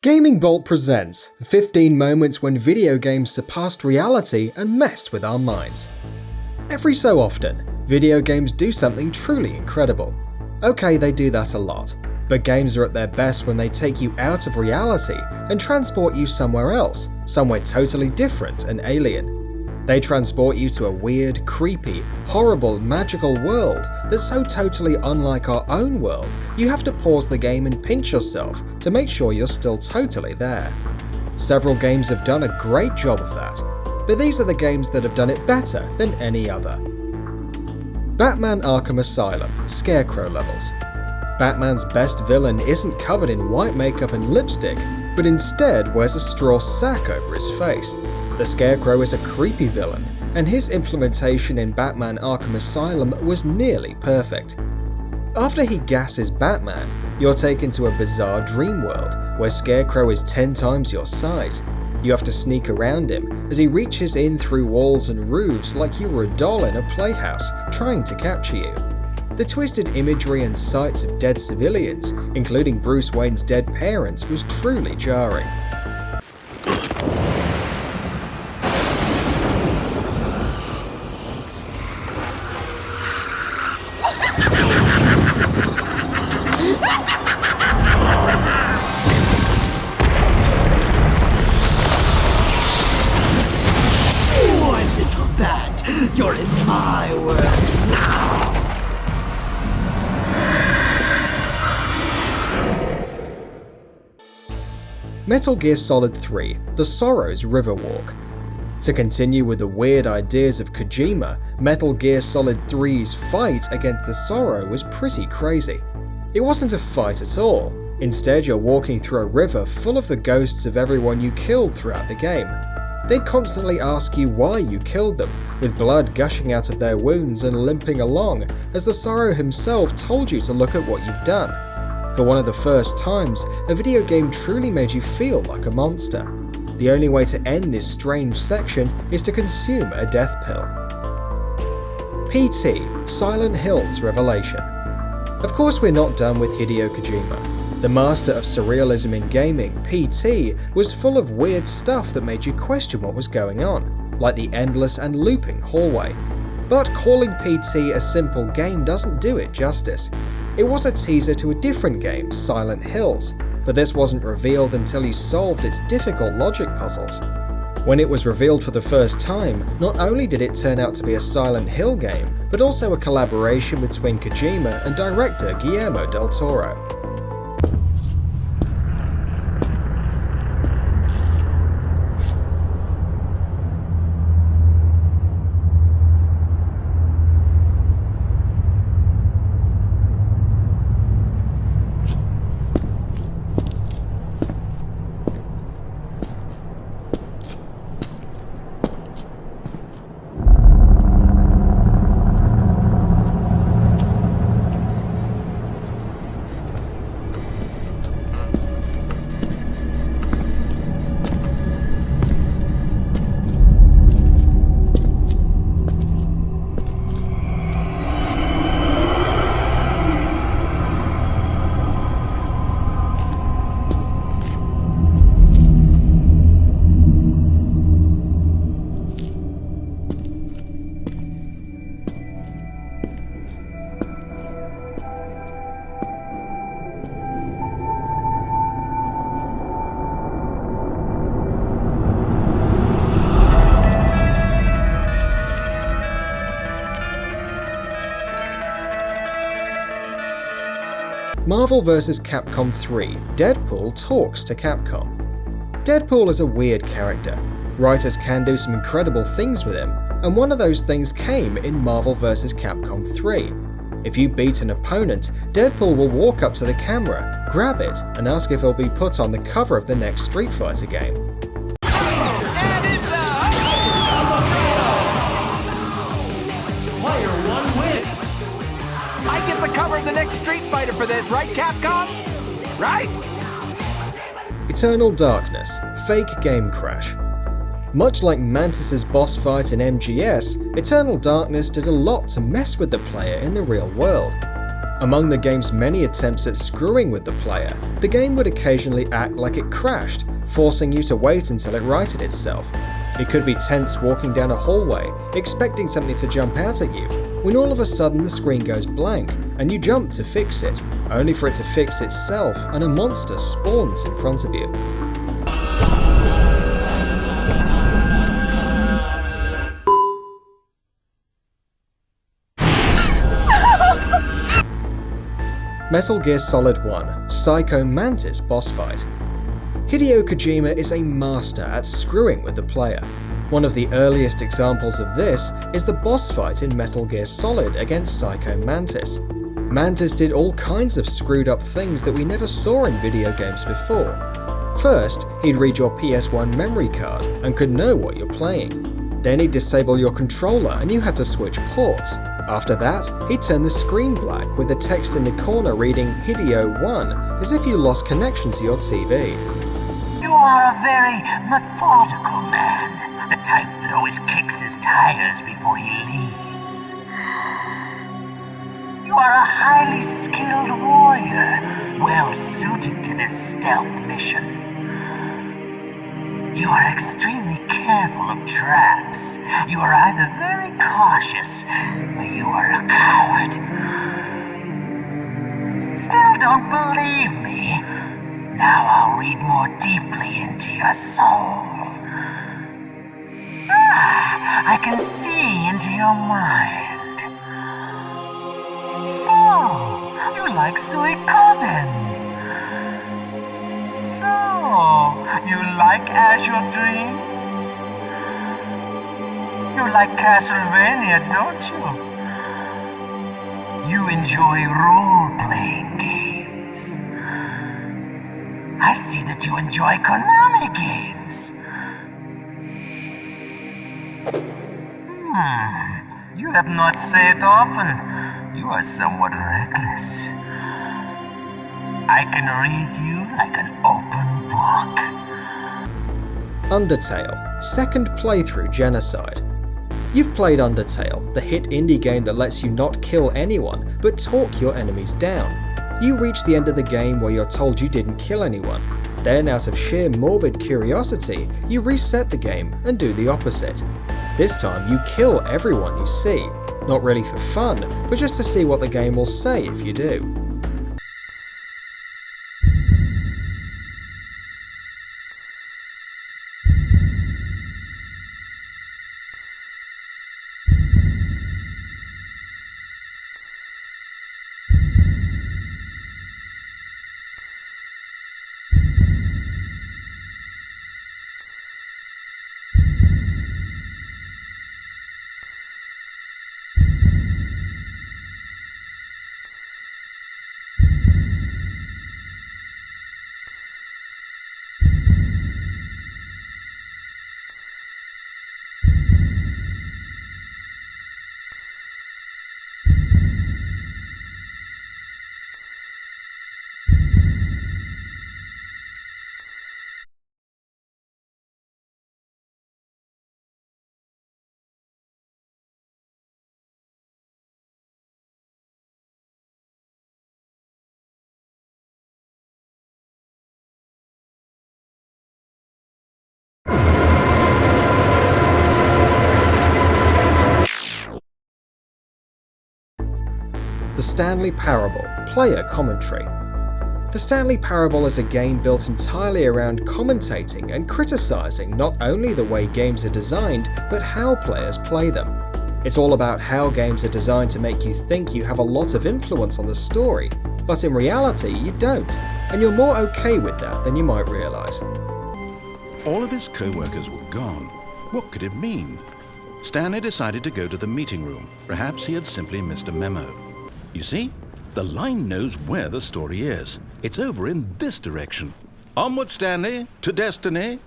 Gaming Bolt presents 15 moments when video games surpassed reality and messed with our minds. Every so often, video games do something truly incredible. Okay, they do that a lot, but games are at their best when they take you out of reality and transport you somewhere else, somewhere totally different and alien. They transport you to a weird, creepy, horrible, magical world that's so totally unlike our own world, you have to pause the game and pinch yourself to make sure you're still totally there. Several games have done a great job of that, but these are the games that have done it better than any other. Batman Arkham Asylum, Scarecrow levels. Batman's best villain isn't covered in white makeup and lipstick, but instead wears a straw sack over his face. The Scarecrow is a creepy villain, and his implementation in Batman Arkham Asylum was nearly perfect. After he gasses Batman, you're taken to a bizarre dream world where Scarecrow is 10 times your size. You have to sneak around him as he reaches in through walls and roofs like you were a doll in a playhouse trying to capture you. The twisted imagery and sights of dead civilians, including Bruce Wayne's dead parents, was truly jarring. You're in my world now! Metal Gear Solid 3: The Sorrow's Riverwalk. To continue with the weird ideas of Kojima, Metal Gear Solid 3's fight against the Sorrow was pretty crazy. It wasn't a fight at all. Instead, you're walking through a river full of the ghosts of everyone you killed throughout the game. They'd constantly ask you why you killed them, with blood gushing out of their wounds and limping along, as the Sorrow himself told you to look at what you've done. For one of the first times, a video game truly made you feel like a monster. The only way to end this strange section is to consume a death pill. PT, Silent Hills Revelation. Of course we're not done with Hideo Kojima. The master of surrealism in gaming, PT, was full of weird stuff that made you question what was going on, like the endless and looping hallway. But calling PT a simple game doesn't do it justice. It was a teaser to a different game, Silent Hills, but this wasn't revealed until you solved its difficult logic puzzles. When it was revealed for the first time, not only did it turn out to be a Silent Hill game, but also a collaboration between Kojima and director Guillermo del Toro. Marvel vs. Capcom 3, Deadpool talks to Capcom. Deadpool is a weird character. Writers can do some incredible things with him, and one of those things came in Marvel vs. Capcom 3. If you beat an opponent, Deadpool will walk up to the camera, grab it, and ask if it'll be put on the cover of the next Street Fighter game. I get the cover of the next Street Fighter for this, right, Capcom? Right? Eternal Darkness, fake game crash. Much like Mantis' boss fight in MGS, Eternal Darkness did a lot to mess with the player in the real world. Among the game's many attempts at screwing with the player, the game would occasionally act like it crashed, forcing you to wait until it righted itself. It could be tense walking down a hallway, expecting something to jump out at you, when all of a sudden the screen goes blank, and you jump to fix it, only for it to fix itself and a monster spawns in front of you. Metal Gear Solid 1 Psycho Mantis boss fight. Hideo Kojima is a master at screwing with the player. One of the earliest examples of this is the boss fight in Metal Gear Solid against Psycho Mantis. Mantis did all kinds of screwed up things that we never saw in video games before. First, he'd read your PS1 memory card and could know what you're playing. Then he'd disable your controller and you had to switch ports. After that, he'd turn the screen black with the text in the corner reading Hideo 1 as if you lost connection to your TV. You are a very methodical man, the type that always kicks his tires before he leaves. You are a highly skilled warrior, well suited to this stealth mission. You are extremely careful of traps. You are either very cautious, or you are a coward. Still don't believe me? Now I'll read more deeply into your soul. I can see into your mind. So, you like Suikoden? So, you like Azure Dreams? You like Castlevania, don't you? You enjoy role-playing games. I see that you enjoy Konami games. You have not said often. You are somewhat reckless. I can read you like an open book. Undertale, second playthrough genocide. You've played Undertale, the hit indie game that lets you not kill anyone, but talk your enemies down. You reach the end of the game where you're told you didn't kill anyone. Then, out of sheer morbid curiosity, you reset the game and do the opposite. This time, you kill everyone you see, not really for fun, but just to see what the game will say if you do. The Stanley Parable, player commentary. The Stanley Parable is a game built entirely around commentating and criticising not only the way games are designed, but how players play them. It's all about how games are designed to make you think you have a lot of influence on the story, but in reality you don't, and you're more okay with that than you might realise. All of his co-workers were gone. What could it mean? Stanley decided to go to the meeting room. Perhaps he had simply missed a memo. You see, the line knows where the story is. It's over in this direction. Onward, Stanley, to destiny.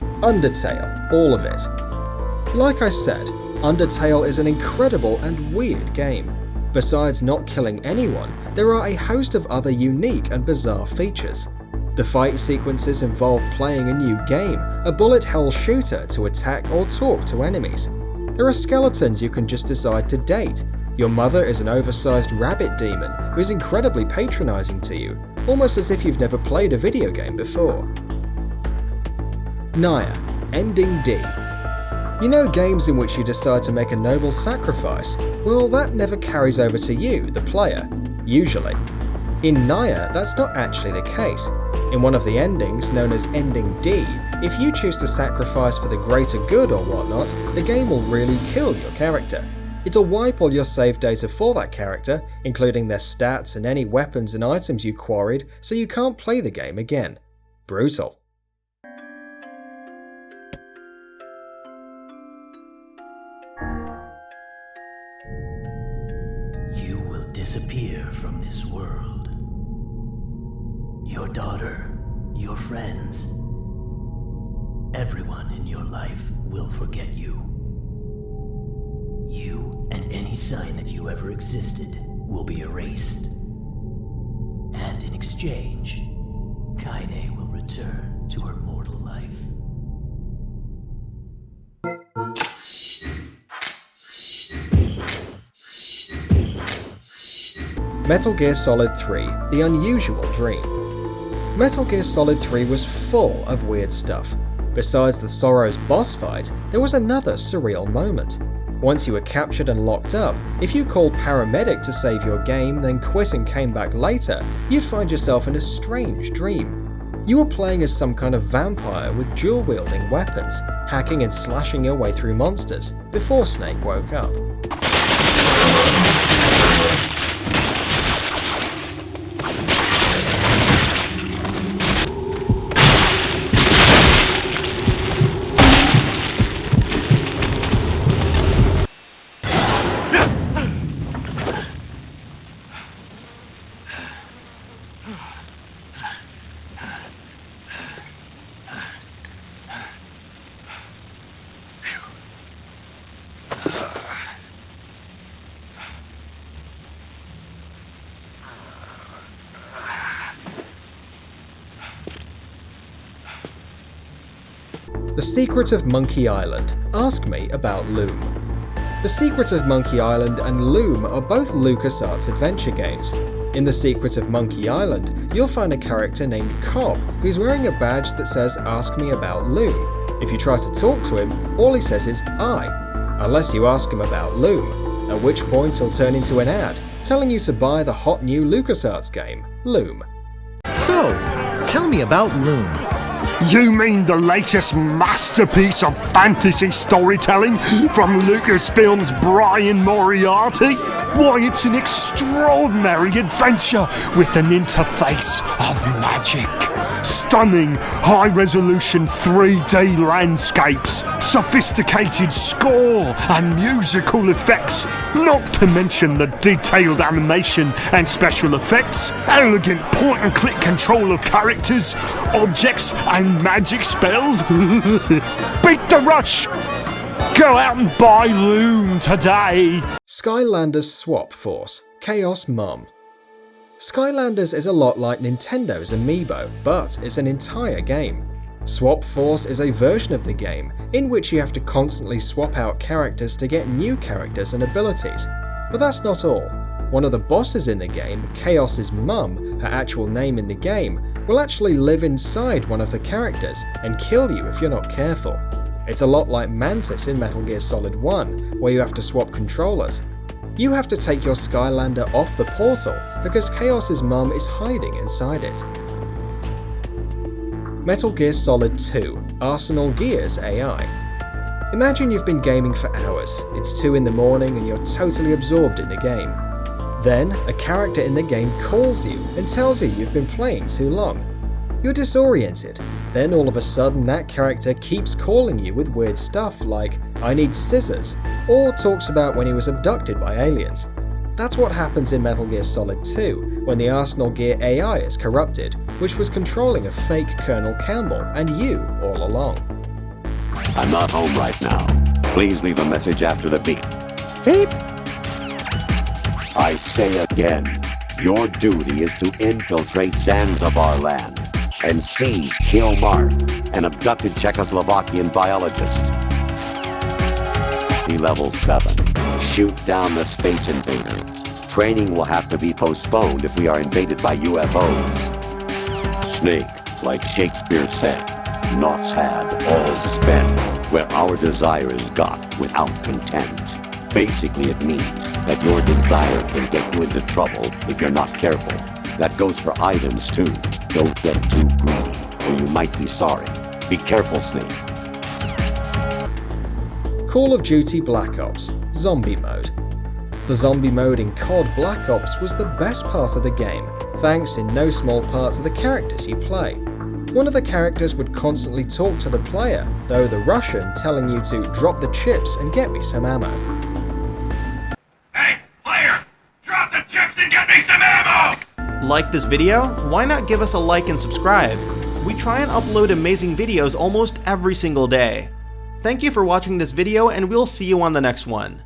Undertale, all of it. Like I said, Undertale is an incredible and weird game. Besides not killing anyone, there are a host of other unique and bizarre features. The fight sequences involve playing a new game, a bullet hell shooter to attack or talk to enemies. There are skeletons you can just decide to date. Your mother is an oversized rabbit demon who's incredibly patronizing to you, almost as if you've never played a video game before. Naya, Ending D. You know games in which you decide to make a noble sacrifice? Well, that never carries over to you, the player, usually. In Naya, that's not actually the case. In one of the endings, known as Ending D, if you choose to sacrifice for the greater good or whatnot, the game will really kill your character. It'll wipe all your save data for that character, including their stats and any weapons and items you quarried, so you can't play the game again. Brutal. You will disappear from this world. Your daughter, your friends, everyone in your life will forget you. You and any sign that you ever existed will be erased. And in exchange, Kaine will return to her mortal life. Metal Gear Solid 3: The Unusual Dream. Metal Gear Solid 3 was full of weird stuff. Besides the Sorrow's boss fight, there was another surreal moment. Once you were captured and locked up, if you called paramedic to save your game, then quit and came back later, you'd find yourself in a strange dream. You were playing as some kind of vampire with dual-wielding weapons, hacking and slashing your way through monsters, before Snake woke up. The Secret of Monkey Island. Ask me about Loom. The Secret of Monkey Island and Loom are both LucasArts adventure games. In The Secret of Monkey Island, you'll find a character named Cobb who's wearing a badge that says "Ask me about Loom." If you try to talk to him, all he says is "I," unless you ask him about Loom, at which point he'll turn into an ad telling you to buy the hot new LucasArts game, Loom. So, tell me about Loom. You mean the latest masterpiece of fantasy storytelling from Lucasfilm's Brian Moriarty? Why, it's an extraordinary adventure with an interface of magic. Stunning, high-resolution 3D landscapes, sophisticated score and musical effects, not to mention the detailed animation and special effects, elegant point-and-click control of characters, objects and magic spells. Beat the rush! Go out and buy Loom today! Skylanders Swap Force, Chaos Mum. Skylanders is a lot like Nintendo's Amiibo, but it's an entire game. Swap Force is a version of the game in which you have to constantly swap out characters to get new characters and abilities. But that's not all. One of the bosses in the game, Chaos's mum, her actual name in the game, will actually live inside one of the characters and kill you if you're not careful. It's a lot like Mantis in Metal Gear Solid 1, where you have to swap controllers. You have to take your Skylander off the portal because Chaos's mum is hiding inside it. Metal Gear Solid 2: Arsenal Gear's AI. Imagine you've been gaming for hours, it's 2 in the morning and you're totally absorbed in the game. Then, a character in the game calls you and tells you you've been playing too long. You're disoriented. Then all of a sudden that character keeps calling you with weird stuff like, "I need scissors," or talks about when he was abducted by aliens. That's what happens in Metal Gear Solid 2 when the Arsenal Gear AI is corrupted, which was controlling a fake Colonel Campbell and you all along. I'm not home right now. Please leave a message after the beep. Beep! I say again, your duty is to infiltrate Zanzibar land and kill Mark, an abducted Czechoslovakian biologist. He level 7. Shoot down the Space Invader. Training will have to be postponed if we are invaded by UFOs. Snake, like Shakespeare said, naught's had, all's spent, where our desire is got without content. Basically, it means that your desire can get you into trouble if you're not careful. That goes for items too. Don't get too greedy, or you might be sorry. Be careful, Snake. Call of Duty Black Ops Zombie Mode. The zombie mode in COD Black Ops was the best part of the game, thanks in no small part to the characters you play. One of the characters would constantly talk to the player, though the Russian telling you to drop the chips and get me some ammo. Hey, player! Drop the chips and get me some ammo! Like this video? Why not give us a like and subscribe? We try and upload amazing videos almost every single day. Thank you for watching this video, and we'll see you on the next one.